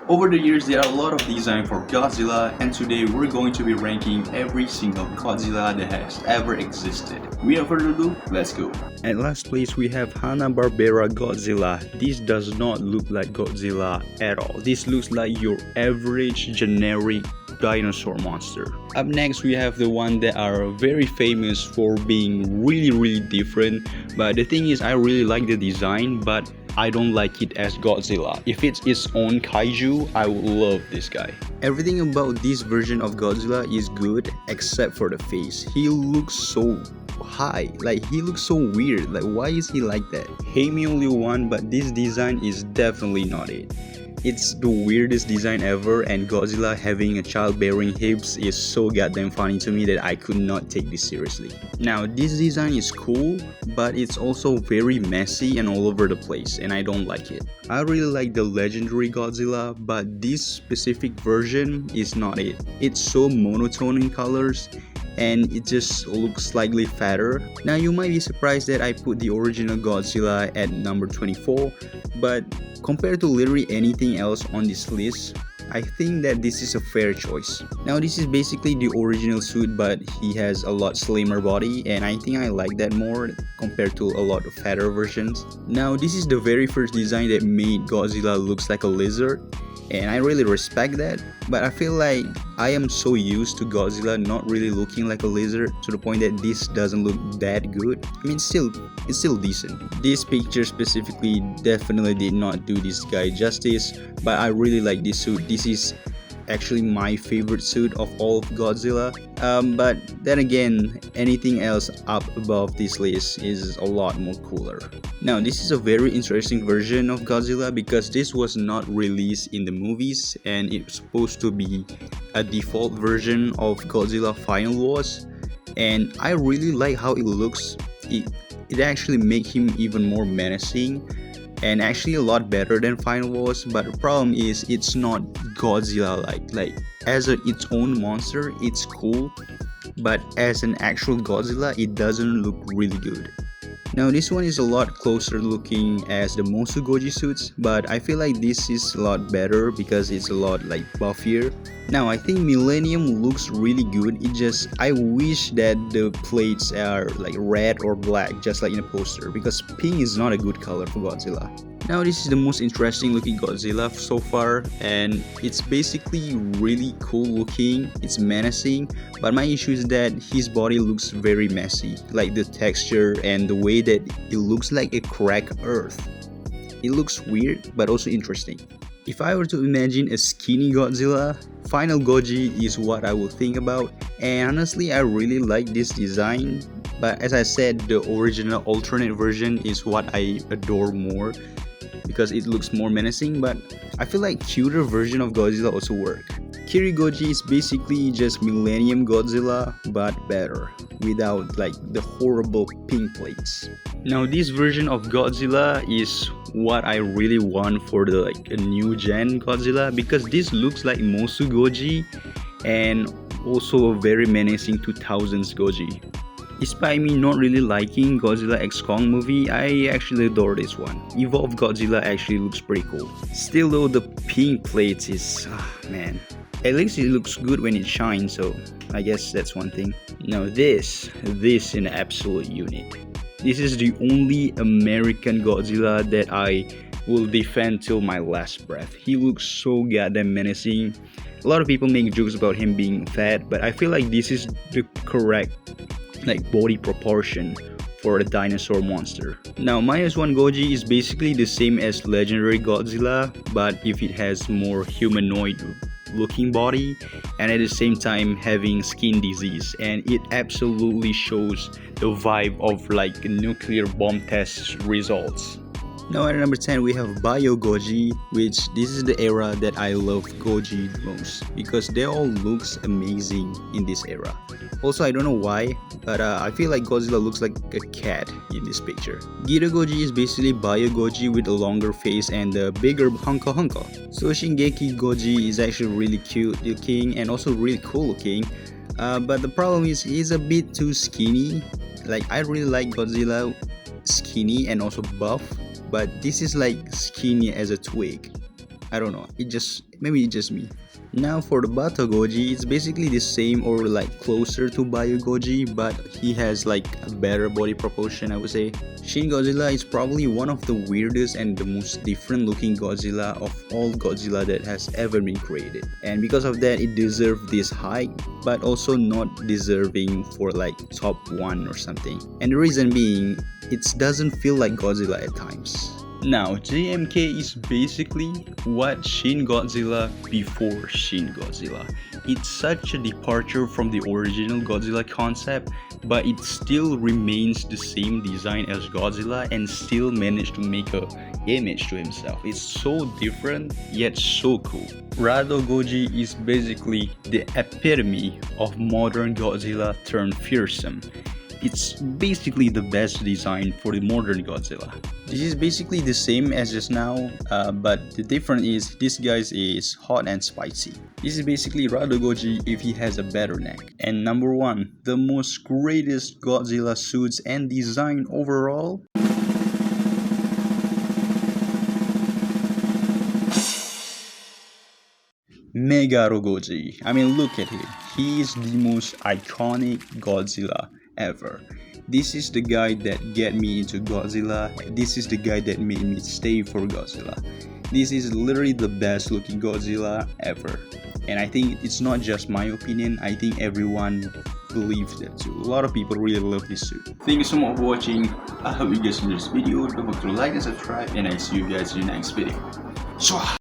Over the years, there are a lot of design for Godzilla, and today we're going to be ranking every single Godzilla that has ever existed. Without further ado, let's go. At last place, we have Hanna-Barbera Godzilla. This does not look like Godzilla at all. This looks like your average generic dinosaur monster. Up next, we have the one that are very famous for being really different, but the thing is, I really like the design, but I don't like it as Godzilla. If it's its own kaiju, I would love this guy. Everything about this version of Godzilla is good except for the face. He looks so high, like he looks so weird. Like, why is he like that? Hate me only one, but this design is definitely not it. It's the weirdest design ever, and Godzilla having a childbearing hips is so goddamn funny to me that I could not take this seriously. Now, this design is cool, but it's also very messy and all over the place, and I don't like it. I really like the legendary Godzilla, but this specific version is not it. It's so monotone in colors, and it just looks slightly fatter. Now, you might be surprised that I put the original Godzilla at number 24, but compared to literally anything else on this list, I think that this is a fair choice. Now, this is basically the original suit, but he has a lot slimmer body, and I think I like that more compared to a lot of fatter versions. Now, this is the very first design that made Godzilla looks like a lizard, and I really respect that, but I feel like I am so used to Godzilla not really looking like a lizard to the point that this doesn't look that good. I mean, it's still decent. This picture specifically definitely did not do this guy justice, but I really like this suit. This is actually my favorite suit of all of Godzilla, but then again, anything else up above this list is a lot more cooler. Now, this is a very interesting version of Godzilla because this was not released in the movies, and it's supposed to be a default version of Godzilla Final Wars, and I really like how it looks. It actually makes him even more menacing and actually a lot better than Final Wars, but the problem is it's not Godzilla like as its own monster it's cool, but as an actual Godzilla it doesn't look really good. Now, this one is a lot closer looking as the Mosu Goji suits, but I feel like this is a lot better because it's a lot like buffier. Now, I think Millennium looks really good. I wish that the plates are like red or black, just like in the poster, because pink is not a good color for Godzilla. Now, this is the most interesting looking Godzilla so far, and it's basically really cool looking. It's menacing, but my issue is that his body looks very messy, like the texture and the way that it looks like a cracked earth. It looks weird, but also interesting. If I were to imagine a skinny Godzilla, Final Goji is what I would think about, and honestly I really like this design, but as I said, the original alternate version is what I adore more because it looks more menacing, but I feel like cuter version of Godzilla also work. Kirigoji is basically just Millennium Godzilla but better, without like the horrible pink plates. Now, this version of Godzilla is what I really want for the a new gen Godzilla, because this looks like Mosu Goji and also a very menacing 2000s Goji. Despite me not really liking Godzilla X Kong movie, I actually adore this one. Evolved Godzilla actually looks pretty cool. Still though, the pink plates is, man. At least it looks good when it shines, so I guess that's one thing. Now this an absolute unit. This is the only American Godzilla that I will defend till my last breath. He looks so goddamn menacing. A lot of people make jokes about him being fat, but I feel like this is the correct body proportion for a dinosaur monster. Now, -1 Goji is basically the same as legendary Godzilla, but if it has more humanoid looking body and at the same time having skin disease, and it absolutely shows the vibe of like nuclear bomb test results. Now, at number 10 we have Bio Goji, which this is the era that I love Goji the most because they all looks amazing in this era. Also, I don't know why, but I feel like Godzilla looks like a cat in this picture. Gita Goji is basically Bio Goji with a longer face and a bigger hunka. So Shingeki Goji is actually really cute looking and also really cool looking, but the problem is he's a bit too skinny. Like, I really like Godzilla skinny and also buff, but this is like skinny as a twig. I don't know, maybe it's just me. Now for the Bato Goji, it's basically the same or like closer to Bio Goji, but he has like a better body proportion, I would say. Shin Godzilla is probably one of the weirdest and the most different looking Godzilla of all Godzilla that has ever been created. And because of that, it deserves this hype, but also not deserving for like top 1 or something. And the reason being, it doesn't feel like Godzilla at times. Now, JMK is basically what Shin Godzilla before Shin Godzilla. It's such a departure from the original Godzilla concept, but it still remains the same design as Godzilla and still managed to make a image to himself. It's so different yet so cool. Rado Goji is basically the epitome of modern Godzilla turned fearsome. It's basically the best design for the modern Godzilla. This is basically the same as just now, but the difference is this guy is hot and spicy. This is basically Rado Goji if he has a better neck. And number 1, the most greatest Godzilla suits and design overall. Megaro Goji. I mean, look at him. He is the most iconic Godzilla ever. This is the guy that get me into Godzilla. This is the guy that made me stay for Godzilla. This is literally the best looking Godzilla ever. And I think it's not just my opinion, I think everyone believes that too. A lot of people really love this suit. Thank you so much for watching. I hope you guys enjoyed this video. Don't forget to like and subscribe, and I see you guys in the next video.